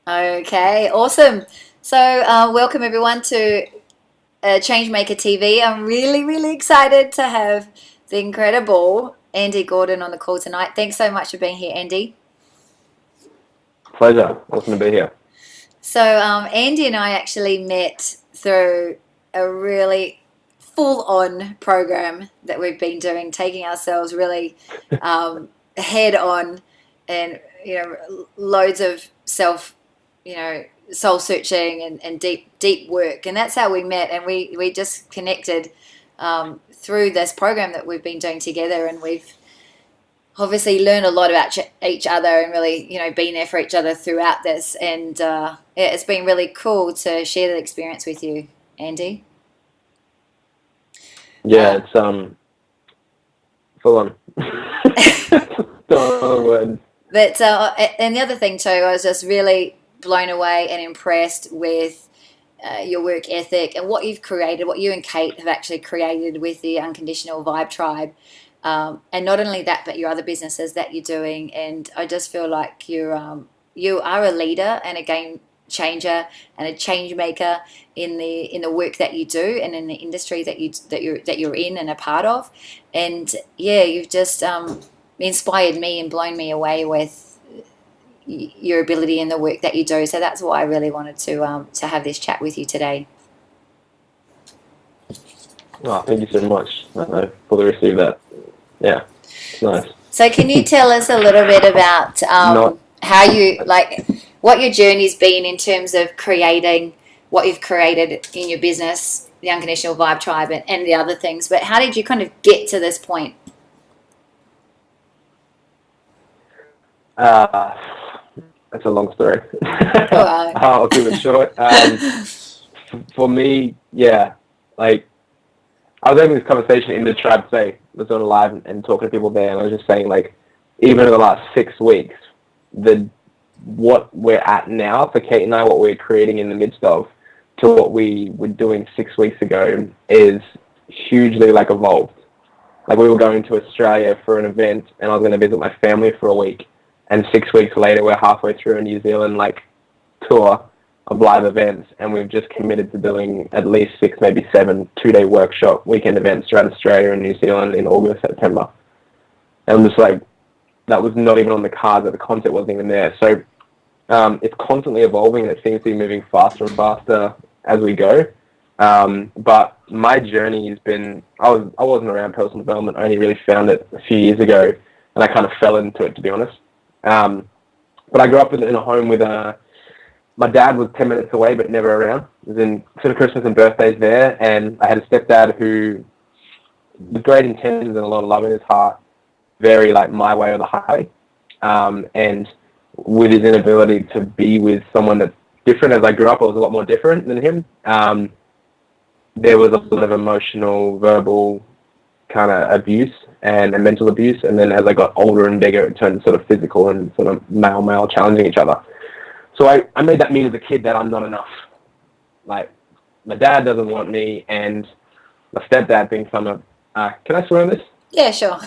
Okay, awesome. So, welcome everyone to Changemaker TV. I'm really, really excited to have the incredible Andy Gordon on the call tonight. Thanks so much for being here, Andy. Pleasure. Awesome to be here. So, Andy and I actually met through a really full-on program that we've been doing, taking ourselves really head on, and loads of soul searching and deep work, and that's how we met, and we just connected through this program that we've been doing together, and we've obviously learned a lot about each other and really been there for each other throughout this, and it's been really cool to share that experience with you, Andy. Yeah, it's full on. Word. But and the other thing too, I was just really blown away and impressed with your work ethic and what you've created, what you and Kate have actually created with the Unconditional Vibe Tribe. And not only that, but your other businesses that you're doing. And I just feel like you are a leader and a game changer and a change maker in the work that you do and in the industry that you're in and a part of. And yeah, you've just inspired me and blown me away with your ability and the work that you do. So that's why I really wanted to have this chat with you today. Oh, thank you so much. I fully receive that. Yeah, it's nice. So can you tell us a little bit about how you, like, what your journey's been in terms of creating what you've created in your business, the Unconditional Vibe Tribe, and the other things, but how did you kind of get to this point? That's a long story. Right. I'll keep it short. For me, yeah, like, I was having this conversation in the tribe today. I was on live and talking to people there, and I was just saying, like, even in the last 6 weeks, what we're at now for Kate and I, what we're creating in the midst of, to what we were doing 6 weeks ago is hugely, like, evolved. Like, we were going to Australia for an event, and I was going to visit my family for a week, and 6 weeks later, we're halfway through a New Zealand, like, tour of live events, and we've just committed to doing at least 6, maybe 7 two-day workshop weekend events throughout Australia and New Zealand in August, September. And I'm just like, that was not even on the cards, that the concept wasn't even there. So it's constantly evolving, and it seems to be moving faster and faster as we go. But my journey has been, I wasn't around personal development. I only really found it a few years ago, and I kind of fell into it, to be honest. But I grew up in a home with my dad was 10 minutes away, but never around. It was in sort of Christmas and birthdays there, and I had a stepdad who, with great intentions and a lot of love in his heart, very like my way or the highway. And with his inability to be with someone that's different, as I grew up, I was a lot more different than him. There was a lot of emotional, verbal kind of abuse and mental abuse. And then as I got older and bigger, it turned sort of physical and sort of male challenging each other. So I made that mean as a kid that I'm not enough. Like, my dad doesn't want me, and my stepdad thinks I'm can I swear on this? Yeah, sure.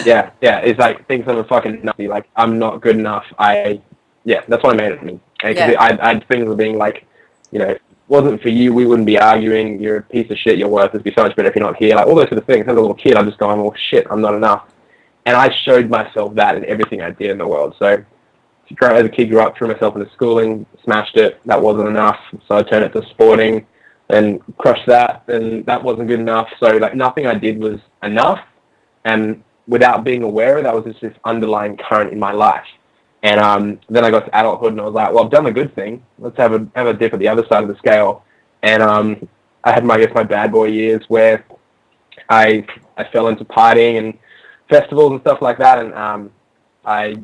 Yeah, it's like, thinks I'm a fucking nutty, like, I'm not good enough. That's what I made it mean. Because I had things of being like, wasn't for you, we wouldn't be arguing, you're a piece of shit, your worth would be so much better if you're not here, like, all those sort of things. As a little kid, I'm just going, well, shit, I'm not enough. And I showed myself that in everything I did in the world. So, as a kid, grew up, threw myself into schooling, smashed it, that wasn't enough, so I turned it to sporting, and crushed that, and that wasn't good enough. So, like, nothing I did was enough, and without being aware of that, was just this underlying current in my life. And then I got to adulthood, and I was like, well, I've done a good thing. Let's have a dip at the other side of the scale. And I had my bad boy years where I fell into partying and festivals and stuff like that, and I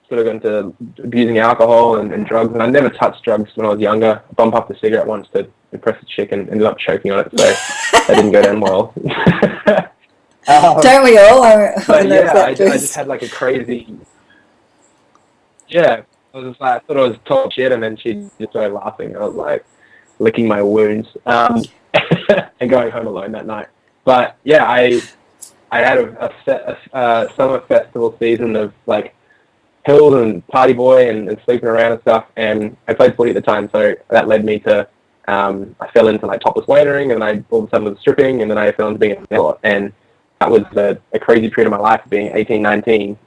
sort of got into abusing alcohol and drugs. And I never touched drugs when I was younger. I bumped up a cigarette once to impress a chick and ended up choking on it, so that didn't go down well. Don't we all? I just had like a crazy... Yeah, I was just like, I thought I was top shit, and then she just started laughing. I was like, licking my wounds, and going home alone that night. But yeah, I had a summer festival season of like hills and party boy and sleeping around and stuff, and I played footy at the time, so that led me to I fell into like topless waitering, and I all of a sudden was stripping, and then I fell into being a lot, and that was a crazy period of my life, being 18, 19,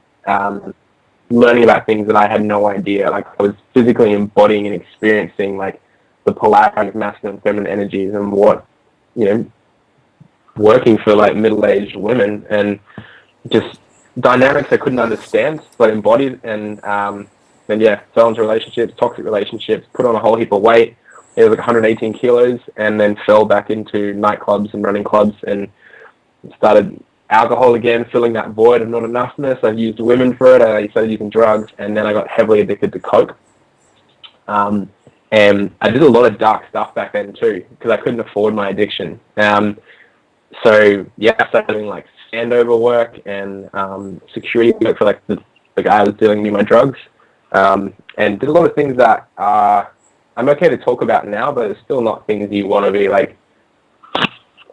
learning about things that I had no idea. Like I was physically embodying and experiencing like the polarity of masculine and feminine energies and what, you know, working for like middle-aged women and just dynamics I couldn't understand but embodied, and then yeah, fell into relationships, toxic relationships, put on a whole heap of weight. It was like 118 kilos, and then fell back into nightclubs and running clubs and started alcohol again, filling that void of not enoughness. I used women for it. I started using drugs, and then I got heavily addicted to coke. And I did a lot of dark stuff back then too, because I couldn't afford my addiction. So yeah, I started doing like standover work and security work for like the guy who was dealing me my drugs, and did a lot of things that I'm okay to talk about now, but it's still not things you want to be like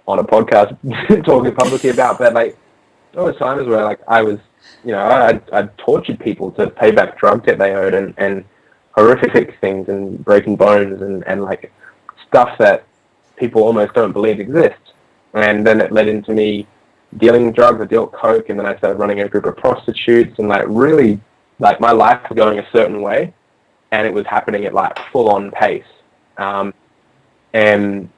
on a podcast talking publicly about. But like there were times where like I was, you know, I tortured people to pay back drug debt they owed, and horrific things, and breaking bones, and like stuff that people almost don't believe exists. And then it led into me dealing drugs. I dealt coke, and then I started running a group of prostitutes, and like really, like my life was going a certain way, and it was happening at like full on pace. And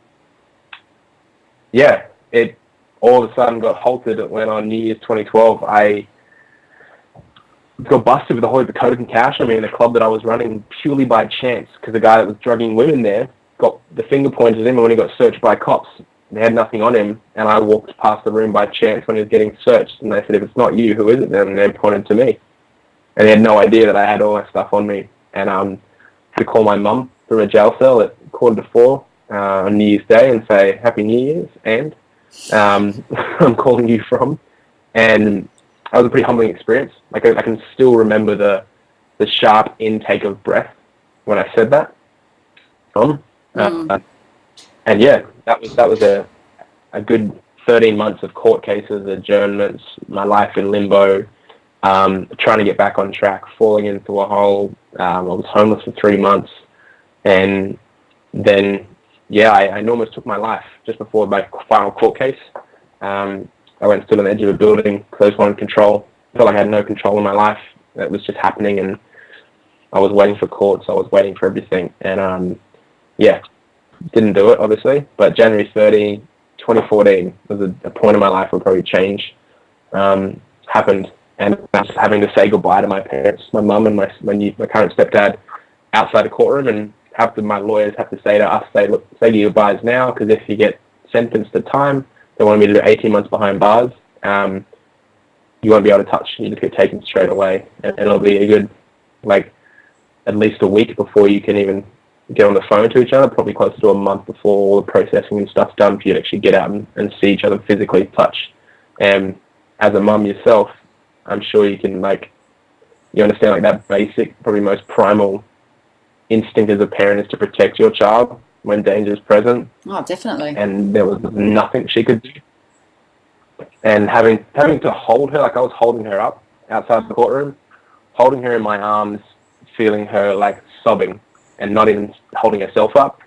yeah, it all of a sudden got halted when on New Year's 2012, I got busted with a whole heap of coke and cash on me in a club that I was running purely by chance, because the guy that was drugging women there got the finger pointed at him, and when he got searched by cops, they had nothing on him, and I walked past the room by chance when he was getting searched, and they said, if it's not you, who is it then? And they pointed to me. And they had no idea that I had all that stuff on me. And I had to call my mum from a jail cell at 3:45 on New Year's Day and say, Happy New Year's, and I'm calling you from. And that was a pretty humbling experience. Like I can still remember the sharp intake of breath when I said that. And yeah, that was a good 13 months of court cases, adjournments, my life in limbo, trying to get back on track, falling into a hole. I was homeless for 3 months, and then yeah, I almost took my life just before my final court case. I went and stood on the edge of a building, closed one control. Felt like I had no control in my life. It was just happening, and I was waiting for courts. I was waiting for everything, and yeah. Didn't do it, obviously, but January 30, 2014 was a point in my life where probably change happened, and I was having to say goodbye to my parents, my mum and my current stepdad, outside the courtroom, and my lawyers have to say to us, say your goodbyes now, because if you get sentenced to time, they want me to do 18 months behind bars, you won't be able to touch, you just get taken straight away, and it'll be a good, like, at least a week before you can even get on the phone to each other, probably close to a month before all the processing and stuff's done for you to actually get out and see each other physically, touch. And as a mum yourself, I'm sure you can, like, you understand, like, that basic, probably most primal instinct as a parent is to protect your child when danger is present. Oh, definitely. And there was nothing she could do. And having to hold her, like I was holding her up outside the courtroom, holding her in my arms, feeling her, like, sobbing, and not even holding herself up,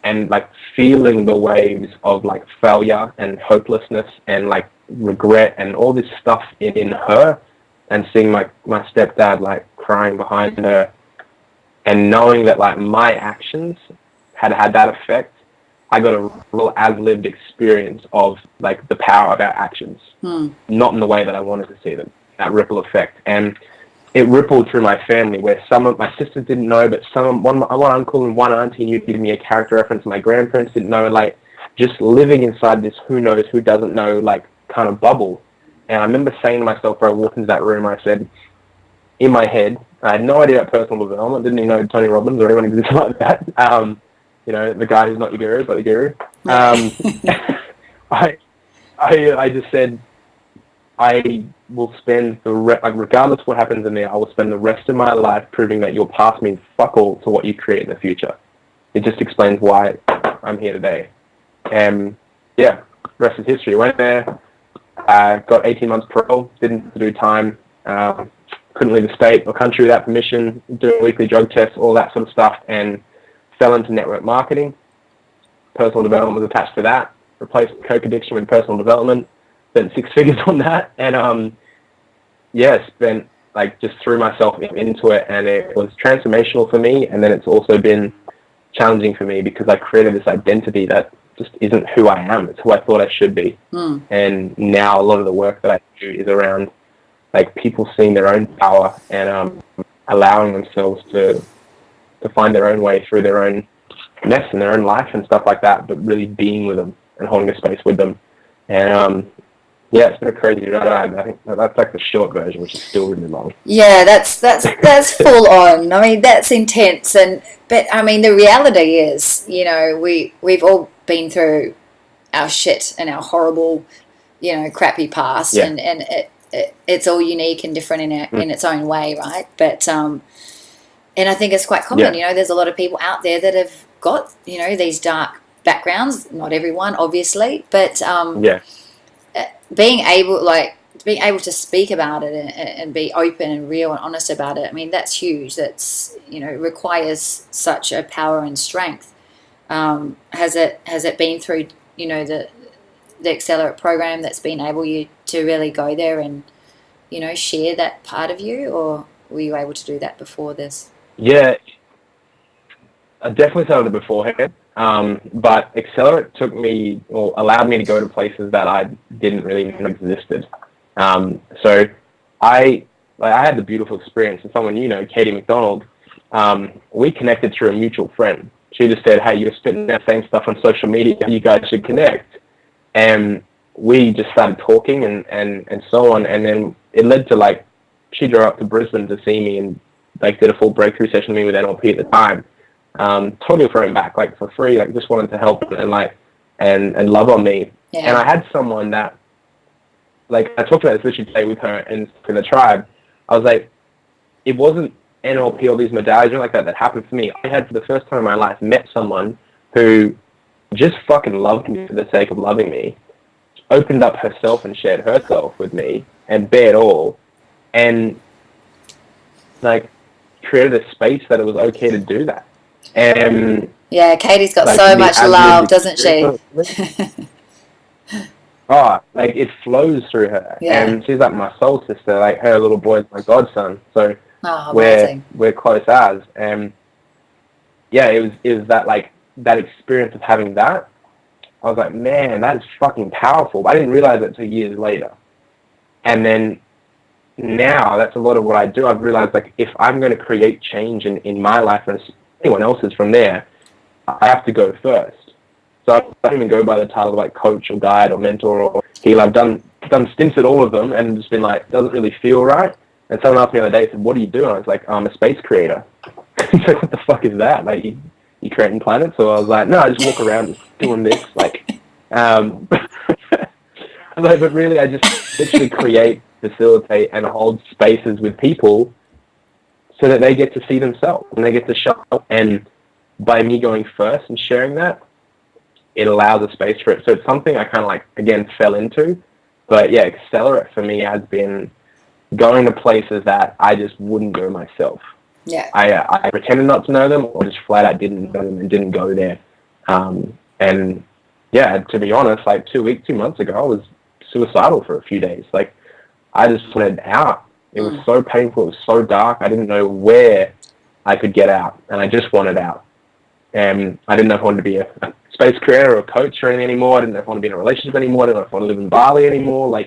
and like feeling the waves of like failure and hopelessness and like regret and all this stuff in her, and seeing my stepdad like crying behind her, and knowing that like my actions had that effect. I got a real as-lived experience of like the power of our actions, not in the way that I wanted to see them, that ripple effect. And it rippled through my family, where some of my sisters didn't know, but one uncle and one auntie knew, giving me a character reference. My grandparents didn't know, like, just living inside this who knows, who doesn't know, like, kind of bubble. And I remember saying to myself, when I walked into that room, I said, in my head, I had no idea about personal development, didn't even know Tony Robbins or anyone exists like that. You know, the guy who's not your guru, but the guru. I just said, I will spend regardless of what happens in there, I will spend the rest of my life proving that your past means fuck all to what you create in the future. It just explains why I'm here today. And yeah, rest is history. Went there, got 18 months parole, didn't do time, couldn't leave the state or country without permission, doing weekly drug tests, all that sort of stuff, and fell into network marketing. Personal development was attached to that. Replaced coke addiction with personal development. Spent 6 figures on that, and spent just threw myself into it, and it was transformational for me. And then it's also been challenging for me because I created this identity that just isn't who I am. It's who I thought I should be. And now a lot of the work that I do is around people seeing their own power and allowing themselves to find their own way through their own mess in their own life and stuff like that, but really being with them and holding a space with them. And it's been a crazy ride. I think that's the short version, which is still really long. Yeah, that's full on. I mean, that's intense. But I mean, the reality is, we've all been through our shit and our horrible, crappy past, and it's all unique and different in its own way, right? But and I think it's quite common. There's a lot of people out there that have got these dark backgrounds. Not everyone, obviously, but being able to speak about it and be open and real and honest about it. I mean, that's huge. That's requires such a power and strength. Has it been through the Accelerate program that's been able you to really go there and share that part of you, or were you able to do that before this? Yeah, I definitely started beforehand, but Accelerate allowed me to go to places that I didn't really know existed. So I had the beautiful experience with someone Katie McDonald. We connected through a mutual friend. She just said, "Hey, you're spitting that same stuff on social media. You guys should connect." And we just started talking and so on. And then it led to she drove up to Brisbane to see me and did a full breakthrough session with me with NLP at the time. Totally throwing back for free, just wanted to help and love on me. Yeah. And I had someone that I talked about this literally today with her in the tribe. I was like, it wasn't NLP or these modalities like that happened for me. I had, for the first time in my life, met someone who just fucking loved me for the sake of loving me, opened up herself and shared herself with me and bared all, and created a space that it was okay to do that. And yeah, Katie's got so much love, doesn't she? It flows through her. Yeah. And she's my soul sister. Her little boy's my godson. So amazing. we're close as. And it was that experience of having that. I was like, man, that is fucking powerful. But I didn't realize it until years later. And then now that's a lot of what I do. I've realized if I'm going to create change in my life and anyone else's from there, I have to go first. So I don't even go by the title of coach or guide or mentor or healer. I've done stints at all of them and just been doesn't really feel right. And someone asked me the other day, said, "What do you do?" And I was like, "I'm a space creator." He's like, "What the fuck is that? You creating planets?" So I was like, "No, I just walk around just doing this." But really, I just literally create, facilitate, and hold spaces with people so that they get to see themselves and they get to show up. And by me going first and sharing that, it allows a space for it. So it's something I kind of again, fell into. But yeah, Accelerate for me has been going to places that I just wouldn't go myself. Yeah. I pretended not to know them, or just flat out didn't know them and didn't go there. And yeah, to be honest, 2 months ago, I was suicidal for a few days. I just wanted out. It was so painful. It was so dark. I didn't know where I could get out, and I just wanted out. And I didn't know if I wanted to be a space creator or a coach or anything anymore. I didn't know if I wanted to be in a relationship anymore. I didn't know if I wanted to live in Bali anymore.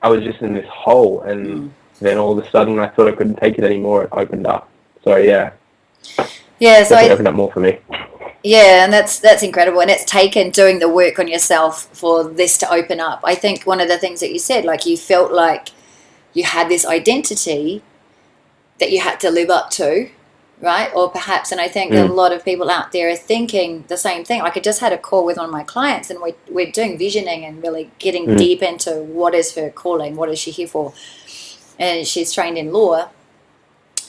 I was just in this hole, and then all of a sudden, I thought I couldn't take it anymore. It opened up. So yeah. Yeah. So it opened up more for me. Yeah, and that's incredible. And it's taken doing the work on yourself for this to open up. I think one of the things that you said, you felt like you had this identity that you had to live up to, right? Or perhaps, and I think a lot of people out there are thinking the same thing. I just had a call with one of my clients, and we're doing visioning and really getting deep into what is her calling, what is she here for. And she's trained in law,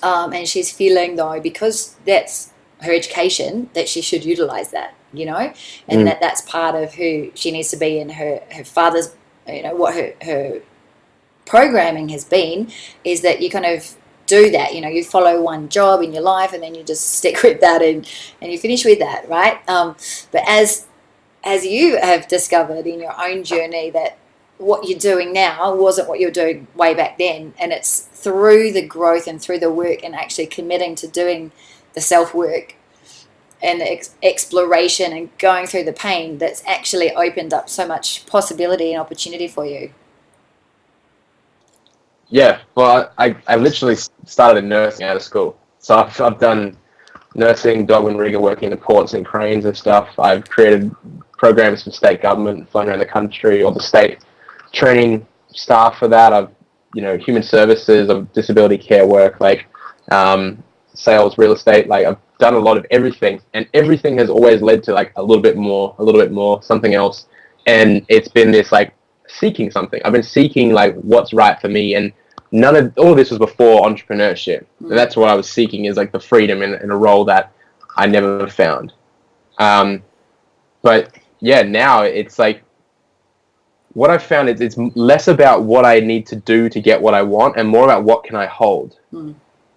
and she's feeling, though, because that's her education, that she should utilize that, you know, and that's part of who she needs to be, and her father's, you know, what her programming has been, is that you kind of do that, you know, you follow one job in your life and then you just stick with that, and you finish with that, right? But as you have discovered in your own journey, that what you're doing now wasn't what you were doing way back then, and it's through the growth and through the work and actually committing to doing the self-work and the exploration and going through the pain that's actually opened up so much possibility and opportunity for you. Yeah, well, I literally started in nursing out of school. So I've done nursing, dog and rigger, working in the ports and cranes and stuff. I've created programs for state government, flown around the country, or the state training staff for that. I've, you know, human services, of disability care work, like sales, real estate. Like, I've done a lot of everything, and everything has always led to like a little bit more, something else. And it's been this like seeking something. I've been seeking like what's right for me, and all of this was before entrepreneurship. And that's what I was seeking, is like the freedom in a role that I never found. But yeah, now it's like, what I've found is it's less about what I need to do to get what I want, and more about what can I hold.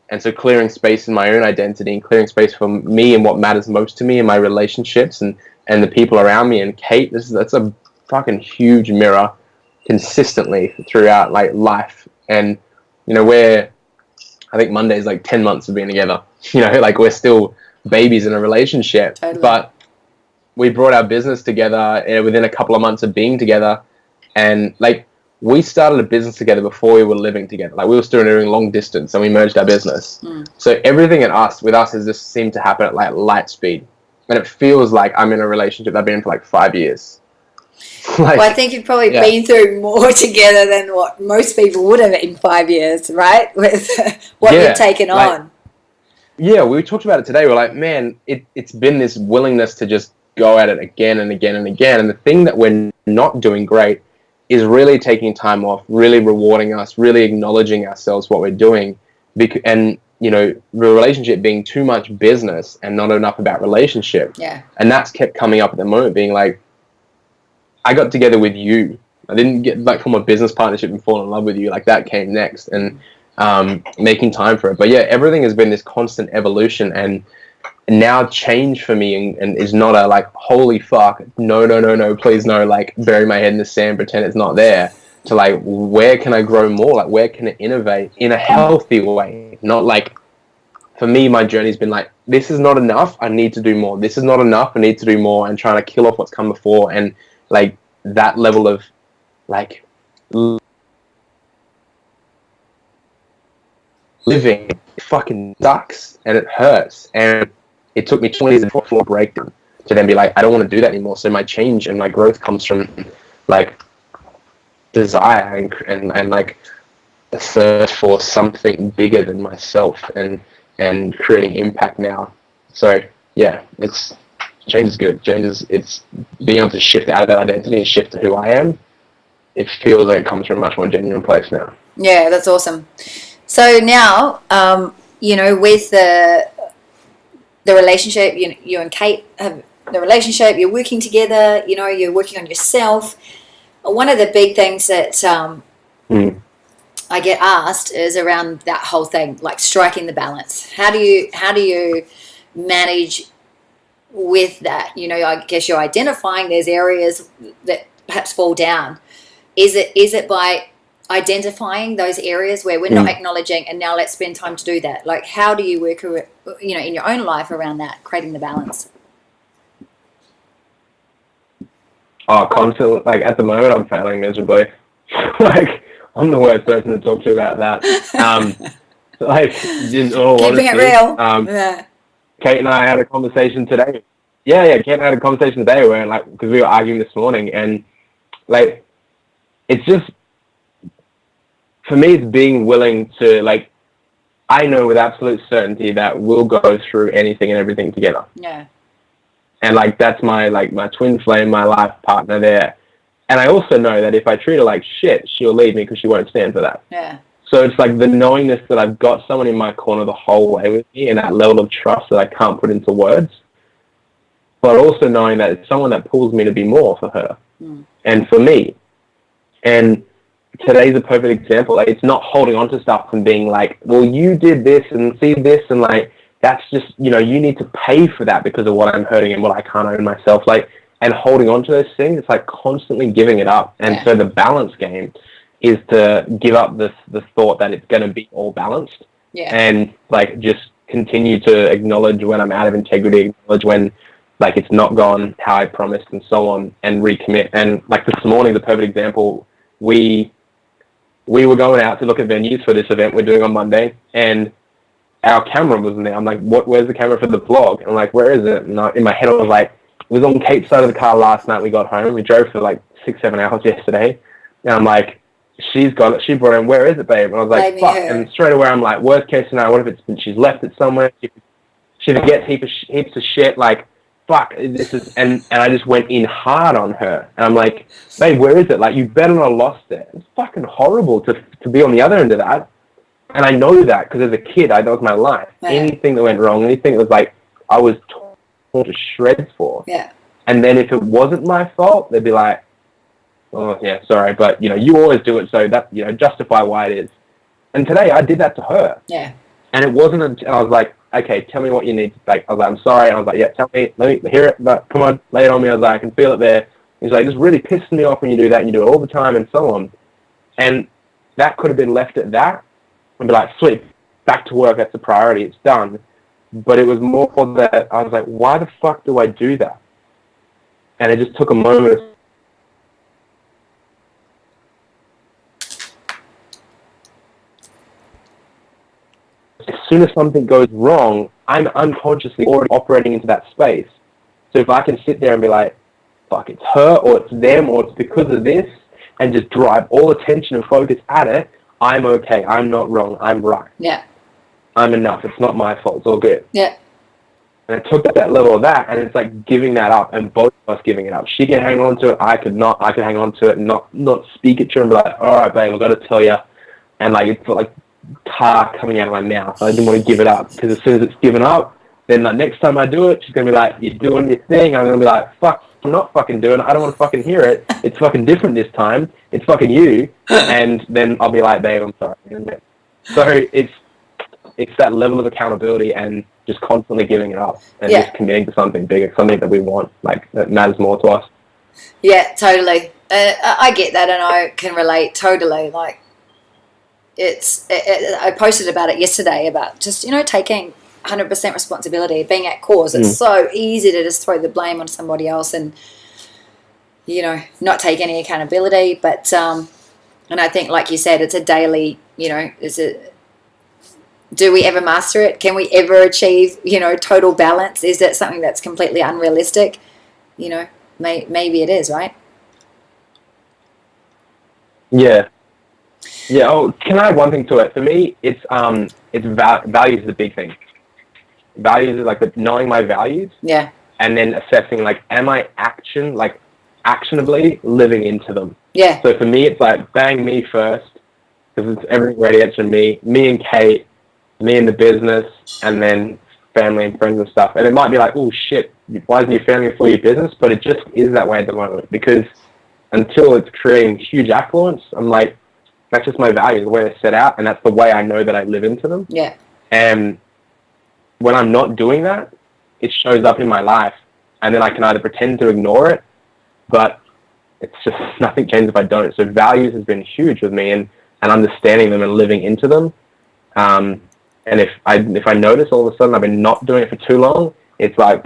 And so clearing space in my own identity, and clearing space for me and what matters most to me in my relationships and the people around me. And Kate, that's a fucking huge mirror consistently throughout like life. And, you know, I think Monday's like 10 months of being together, you know, like we're still babies in a relationship. Totally. But we brought our business together within a couple of months of being together. And like, we started a business together before we were living together. Like, we were still doing long distance, and we merged our business. So everything with us has just seemed to happen at like light speed. And it feels like I'm in a relationship that I've been in for like 5 years. Like, well, I think you've probably been through more together than what most people would have in 5 years, right? With what you've taken on. Yeah, we talked about it today. We're like, man, it's been this willingness to just go at it again and again and again. And the thing that we're not doing great is really taking time off, really rewarding us, really acknowledging ourselves, what we're doing. And, you know, the relationship being too much business and not enough about relationship. Yeah. And that's kept coming up at the moment, being like, I got together with you. I didn't get like form a business partnership and fall in love with you. Like, that came next, and making time for it. But yeah, everything has been this constant evolution, and now change for me and is not a like, holy fuck, no, please no, like bury my head in the sand, pretend it's not there, to like, where can I grow more? Like, where can I innovate in a healthy way? Not like, for me, my journey's been like, this is not enough, I need to do more. This is not enough, I need to do more, and trying to kill off what's come before. And like, that level of like living fucking sucks, and it hurts. And it took me 20 years before a breakdown to then be like, I don't want to do that anymore. So my change and my growth comes from like desire and like a thirst for something bigger than myself, and creating impact now. So yeah, change is good. It's being able to shift out of that identity and shift to who I am. It feels like it comes from a much more genuine place now. Yeah, that's awesome. So now, you know, with the relationship, you and Kate have the relationship, you're working together, you know, you're working on yourself. One of the big things that I get asked is around that whole thing, like striking the balance. How do you manage with that? You know, I guess you're identifying there's areas that perhaps fall down. Is it by identifying those areas where we're not acknowledging, and now let's spend time to do that? Like, how do you work, you know, in your own life around that, creating the balance? Oh, constantly. Like, at the moment, I'm failing miserably. Like, I'm the worst person to talk to about that. Like, in all keeping honesty, it real. Kate and I had a conversation today. Yeah, Kate and I had a conversation today where, like, because we were arguing this morning, and like, it's just, for me, it's being willing to, like, I know with absolute certainty that we'll go through anything and everything together. Yeah. And like, that's my twin flame, my life partner there. And I also know that if I treat her like shit, she'll leave me because she won't stand for that. Yeah. So it's like the knowingness that I've got someone in my corner the whole way with me, and that level of trust that I can't put into words, but also knowing that it's someone that pulls me to be more for her and for me. And today's a perfect example. Like, it's not holding on to stuff and being like, well, you did this and see this, and like, that's just, you know, you need to pay for that because of what I'm hurting and what I can't own myself. Like, and holding on to those things, it's like constantly giving it up. And so the balance game is to give up the thought that it's going to be all balanced, and like just continue to acknowledge when I'm out of integrity, acknowledge when like it's not gone how I promised, and so on, and recommit. And like this morning, the perfect example, we were going out to look at venues for this event we're doing on Monday, and our camera wasn't there. I'm like, where's the camera for the vlog? And I'm like, where is it? And in my head I was like, it was on Kate's side of the car last night. We got home, we drove for like 6-7 hours yesterday, and I'm like, she's got it, she brought it in, where is it, babe? And I was like, fuck. And straight away I'm like, worst case scenario, what if she's left it somewhere, she forgets heaps of shit, like, fuck, this is, and I just went in hard on her, and I'm like, babe, where is it? Like, you better not have lost it. It's fucking horrible to be on the other end of that, and I know that because as a kid, that was my life. Anything that went wrong, anything that was like, I was torn to shreds for. And then if it wasn't my fault, they'd be like, oh yeah, sorry, but you know, you always do it, so that, you know, justify why it is. And today I did that to her. And it wasn't until I was like, okay, tell me what you need. Like, I was like, I'm sorry. And I was like, yeah, tell me, let me hear it. But come on, lay it on me. I was like, I can feel it there. He's like, this really pisses me off when you do that, and you do it all the time, and so on. And that could have been left at that, and be like, sweet, back to work. That's a priority. It's done. But it was more that I was like, why the fuck do I do that? And it just took a moment. As soon as something goes wrong, I'm unconsciously already operating into that space. So if I can sit there and be like, fuck, it's her, or it's them, or it's because of this, and just drive all attention and focus at it, I'm okay. I'm not wrong. I'm right. I'm enough. It's not my fault. It's all good. And I took that level of that, and it's like giving that up, and both of us giving it up. She can hang on to it. I could not. I could hang on to it and not speak it to her and be like, all right, babe, I've got to tell you. And like, it's like tar coming out of my mouth. I didn't want to give it up, because as soon as it's given up, then like next time I do it, she's going to be like, you're doing your thing. I'm going to be like, fuck, I'm not fucking doing it. I don't want to fucking hear it. It's fucking different this time. It's fucking you. And then I'll be like, babe, I'm sorry. So it's that level of accountability and just constantly giving it up and just committing to something bigger, something that we want, like, that matters more to us. Yeah, totally. I get that, and I can relate totally. Like, I posted about it yesterday, about just, you know, taking 100% responsibility, being at cause. It's so easy to just throw the blame on somebody else and, you know, not take any accountability. But and I think, like you said, it's a daily, you know, do we ever master it? Can we ever achieve, you know, total balance? Is that something that's completely unrealistic? You know, maybe it is, right? Yeah. Oh, can I add one thing to it? For me, it's values is a big thing. Values is like knowing my values. And then assessing, like, am I actionably living into them? So for me, it's like, bang, me first, because it's everything radiates from me and Kate, me and the business, and then family and friends and stuff. And it might be like, oh shit, why isn't your family for your business? But it just is that way at the moment, because until it's creating huge affluence, I'm like, that's just my values, the way they're set out, and that's the way I know that I live into them. And when I'm not doing that, it shows up in my life, and then I can either pretend to ignore it, but it's just, nothing changes if I don't. So values has been huge with me, and understanding them and living into them. And if I notice all of a sudden I've been not doing it for too long, it's like,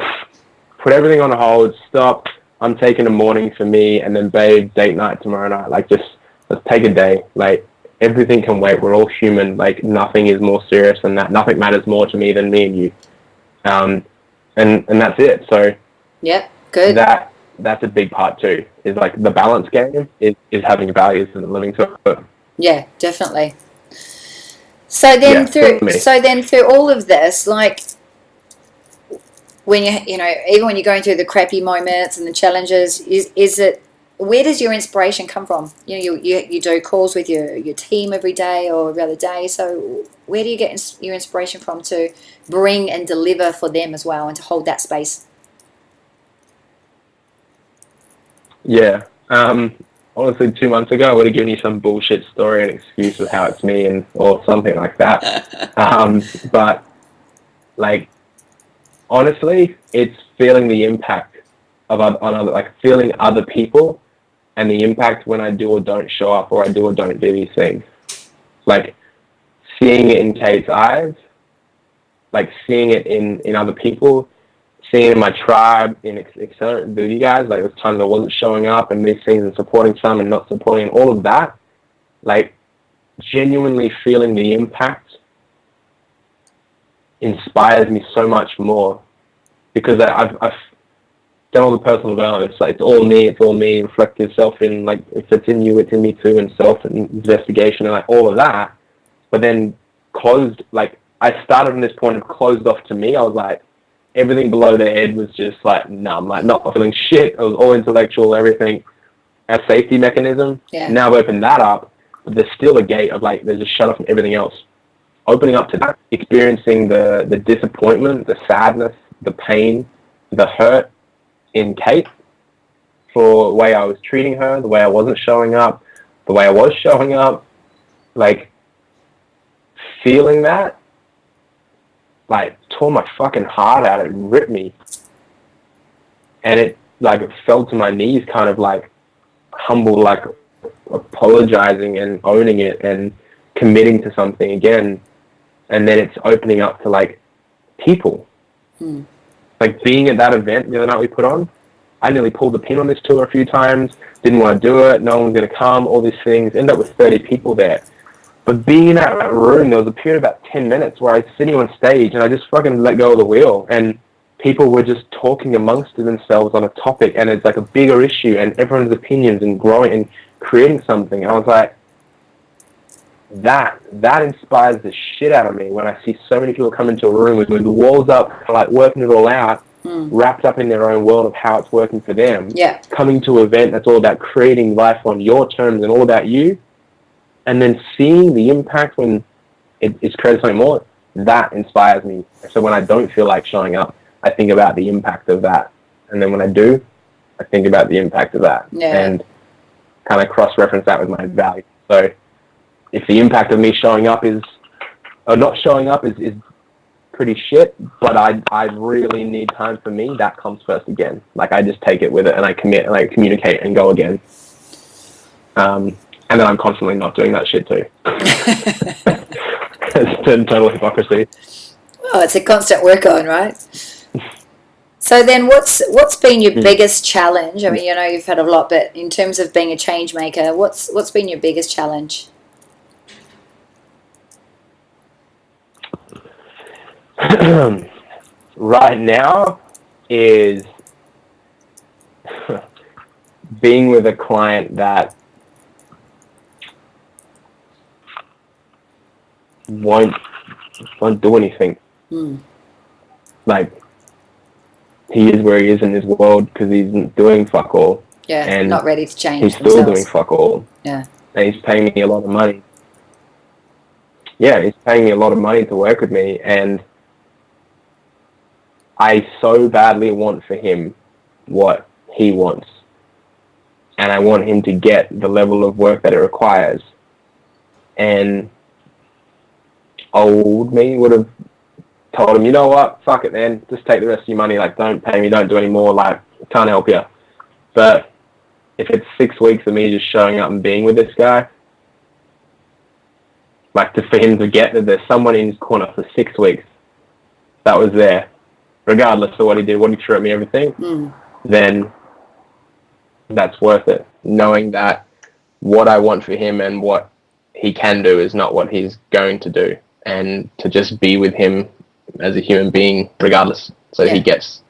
put everything on hold, stop, I'm taking a morning for me, and then babe, date night tomorrow night. Like, just, let's take a day. Like, everything can wait. We're all human. Like, nothing is more serious than that. Nothing matters more to me than me and you. And that's it. So good. That's a big part too. Is like the balance game is having values and living to it. Yeah, definitely. So then through all of this, like, when you know, even when you're going through the crappy moments and the challenges, is it where does your inspiration come from? You do calls with your team every day or every other day. So where do you get your inspiration from to bring and deliver for them as well, and to hold that space? Yeah. Honestly, 2 months ago, I would have given you some bullshit story and excuse of how it's me and or something like that. But like, honestly, it's feeling the impact of on other, like feeling other people, and the impact when I do or don't show up, or I do or don't do these things. Like seeing it in Kate's eyes, like seeing it in other people, seeing it in my tribe, in etc. With you guys, like it was times I wasn't showing up and these things and supporting some and not supporting, all of that, like genuinely feeling the impact inspires me so much more, because I've done all the personal development. It's like it's all me, reflect yourself in, like if it's in you, it's in me too, and self and investigation and like all of that. But then closed, like I started from this point of closed off to me. I was like, everything below the head was just like numb, like not feeling shit. It was all intellectual, everything. A safety mechanism. Yeah. Now I've opened that up, but there's still a gate of like, there's a shut off from everything else. Opening up to that, experiencing the disappointment, the sadness, the pain, the hurt in Kate for the way I was treating her, the way I wasn't showing up, the way I was showing up, like feeling that, like tore my fucking heart out. It ripped me, and it like it fell to my knees, kind of like humble, like apologizing and owning it and committing to something again. And then it's opening up to like people. Like being at that event the other night we put on, I nearly pulled the pin on this tour a few times, didn't want to do it, no one's going to come, all these things, ended up with 30 people there. But being in that room, there was a period of about 10 minutes where I was sitting on stage and I just fucking let go of the wheel, and people were just talking amongst themselves on a topic, and it's like a bigger issue, and everyone's opinions and growing and creating something. I was like, that inspires the shit out of me when I see so many people come into a room with the walls up, like working it all out, wrapped up in their own world of how it's working for them. Yeah. Coming to an event that's all about creating life on your terms and all about you, and then seeing the impact when it's created something more, that inspires me. So when I don't feel like showing up, I think about the impact of that. And then when I do, I think about the impact of that. Yeah. And kind of cross-reference that with my values. So if the impact of me showing up is, or not showing up is pretty shit, but I really need time for me, that comes first again. Like I just take it with it and I commit and I communicate and go again. And then I'm constantly not doing that shit too. It's total hypocrisy. Oh, it's a constant work on, right? So then what's been your biggest challenge? I mean, you know, you've had a lot, but in terms of being a change maker, what's been your biggest challenge? Right now is being with a client that won't do anything. Like he is where he is in this world because he's doing fuck all. Yeah, and not ready to change he's themselves. still doing fuck all. Yeah. And he's paying me a lot of money. Yeah, he's paying me a lot of money to work with me, and I so badly want for him what he wants. And I want him to get the level of work that it requires. And old me would have told him, you know what, fuck it then, just take the rest of your money, like don't pay me, don't do any more, like can't help you. But if it's 6 weeks of me just showing up and being with this guy, like for him to get that there's someone in his corner for 6 weeks that was there, regardless of what he did, what he threw at me, everything, then that's worth it. Knowing that what I want for him and what he can do is not what he's going to do, and to just be with him as a human being regardless, so he gets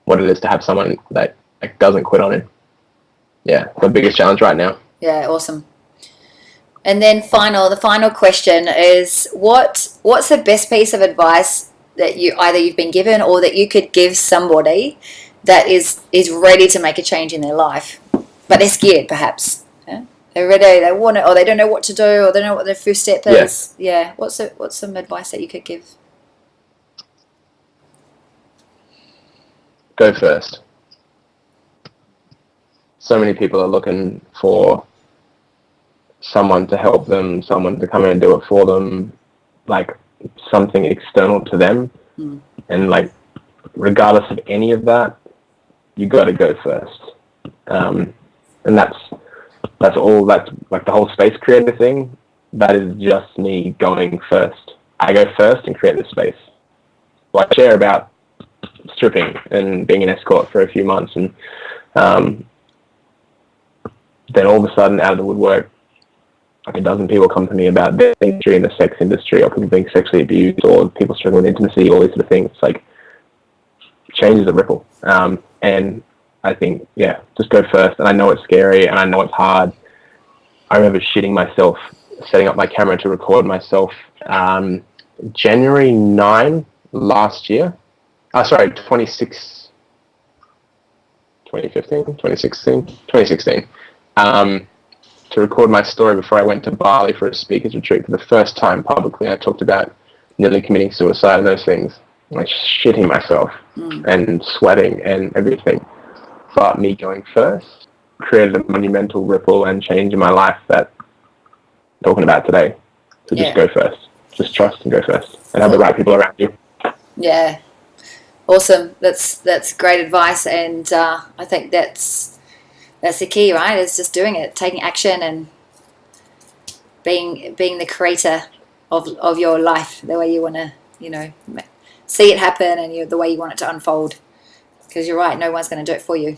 what it is to have someone that doesn't quit on him. Yeah, the biggest challenge right now. Yeah, awesome. And then the final question is, what's the best piece of advice that you've been given or that you could give somebody that is ready to make a change in their life? but they're scared, perhaps. Yeah? They're ready. They want it, or they don't know what to do, or they don't know what their first step is. Yeah. What's some advice that you could give? Go first. So many people are looking for someone to help them, someone to come in and do it for them, like something external to them. And like, regardless of any of that, you got to go first. And that's all. That's like the whole space creator thing. That is just me going first. I go first and create the space. Well, I share about stripping and being an escort for a few months, and then all of a sudden, out of the woodwork, like a dozen people come to me about their industry in the sex industry, or people being sexually abused, or people struggling with intimacy, all these sort of things. It's like, change is a ripple. And I think, yeah, just go first. And I know it's scary, and I know it's hard. I remember shitting myself, setting up my camera to record myself, January 9 last year. 2016. To record my story before I went to Bali for a speaker's retreat for the first time publicly. I talked about nearly committing suicide and those things, like shitting myself and sweating and everything. But me going first created a monumental ripple and change in my life that I'm talking about today. So just go first. Just trust and go first, and have the right people around you. Yeah, awesome. That's great advice, and I think that's the key, right? It's just doing it, taking action, and being the creator of your life, the way you want to, see it happen, and the way you want it to unfold. Because you're right, no one's going to do it for you.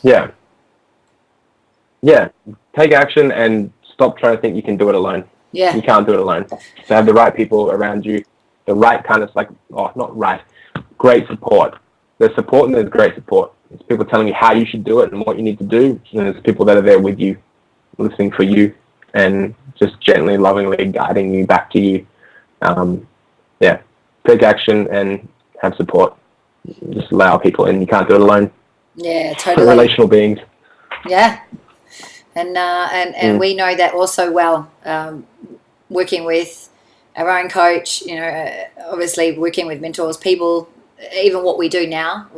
Yeah. Take action and stop trying to think you can do it alone. Yeah. You can't do it alone. So have the right people around you, the right kind of great support. There's support and there's great support. There's people telling you how you should do it and what you need to do. And there's people that are there with you, listening for you, and just gently, lovingly guiding you back to you. Take action and have support. Just allow people in. You can't do it alone. Yeah, totally. We're relational beings. Yeah. And we know that also well, working with our own coach, obviously working with mentors, people, even what we do now,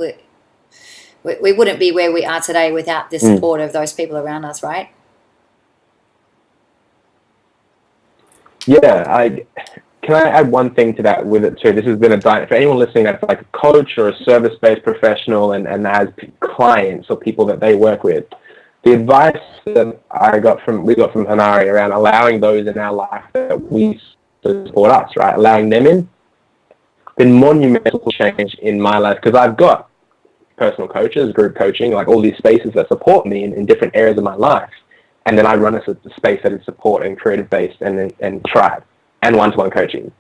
we wouldn't be where we are today without the support of those people around us, right? Yeah, can I add one thing to that with it too? This has been for anyone listening that's like a coach or a service-based professional and has clients or people that they work with. The advice that we got from Hanari around allowing those in our life that we support us, right? Allowing them in, been monumental change in my life, because I've got personal coaches, group coaching, like all these spaces that support me in different areas of my life. And then I run a space that is support and creative-based and tribe and one-to-one coaching.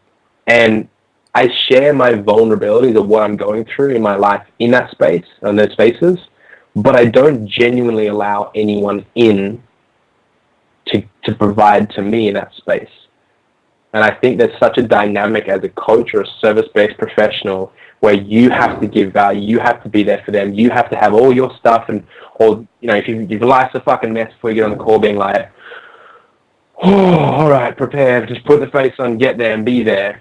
And I share my vulnerabilities of what I'm going through in my life in that space, in those spaces, but I don't genuinely allow anyone in to provide to me in that space. And I think there's such a dynamic as a coach or a service-based professional where you have to give value, you have to be there for them, you have to have all your stuff, if your life's a fucking mess before you get on the call being like, oh, all right, prepare, just put the face on, get there and be there.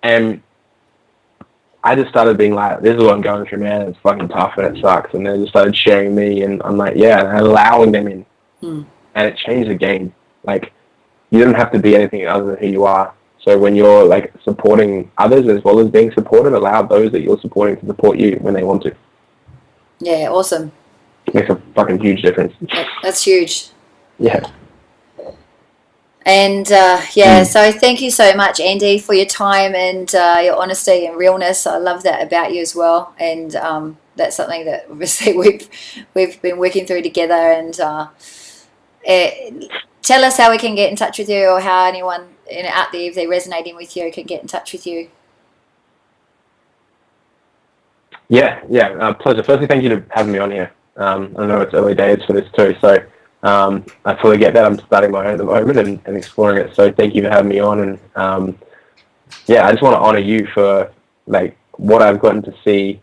And I just started being like, this is what I'm going through, man, it's fucking tough and it sucks. And they just started sharing me, and I'm like, yeah, and allowing them in. And it changed the game. Like, you don't have to be anything other than who you are. So when you're like supporting others as well as being supported, allow those that you're supporting to support you when they want to. Yeah, awesome. It makes a fucking huge difference. That's huge. Yeah. And so thank you so much, Andy, for your time and your honesty and realness. I love that about you as well. And that's something that obviously we've been working through together. And tell us how we can get in touch with you, or how anyone out there, if they're resonating with you, can get in touch with you. Yeah, pleasure. Firstly, thank you for having me on here. I know it's early days for this too, so I fully get that. I'm starting my own at the moment and exploring it. So thank you for having me on. And I just want to honor you for like what I've gotten to see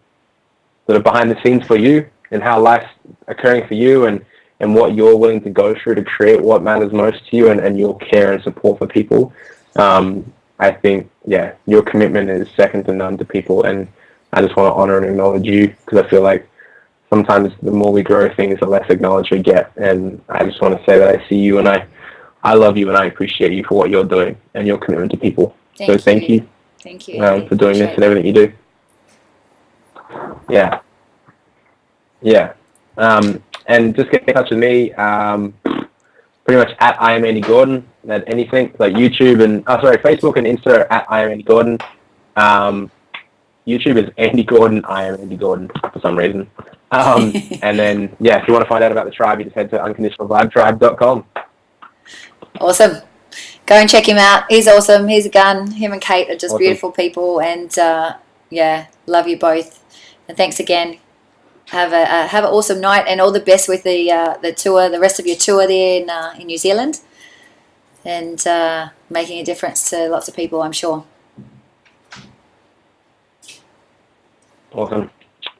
sort of behind the scenes for you and how life's occurring for you, and what you're willing to go through to create what matters most to you, and your care and support for people. I think, yeah, your commitment is second to none to people, and I just want to honor and acknowledge you, because I feel like sometimes the more we grow things, the less acknowledged we get. And I just want to say that I see you, and I love you, and I appreciate you for what you're doing and your commitment to people. Thank you. Thank you. For doing this and everything you do. Yeah. Yeah. And just get in touch with me. Pretty much at I am Andy Gordon. At anything like YouTube and Facebook and Insta are at I am Andy Gordon. YouTube is Andy Gordon. I am Andy Gordon for some reason. And then if you want to find out about the tribe, you just head to unconditionalvibetribe.com. Awesome. Go and check him out. He's awesome. He's a gun. Him and Kate are just beautiful people, and love you both. And thanks again. Have an awesome night, and all the best with the tour, the rest of your tour there in New Zealand, and making a difference to lots of people, I'm sure. Awesome.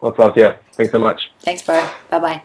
Lots of love, yeah. Thanks so much. Thanks, bro. Bye-bye.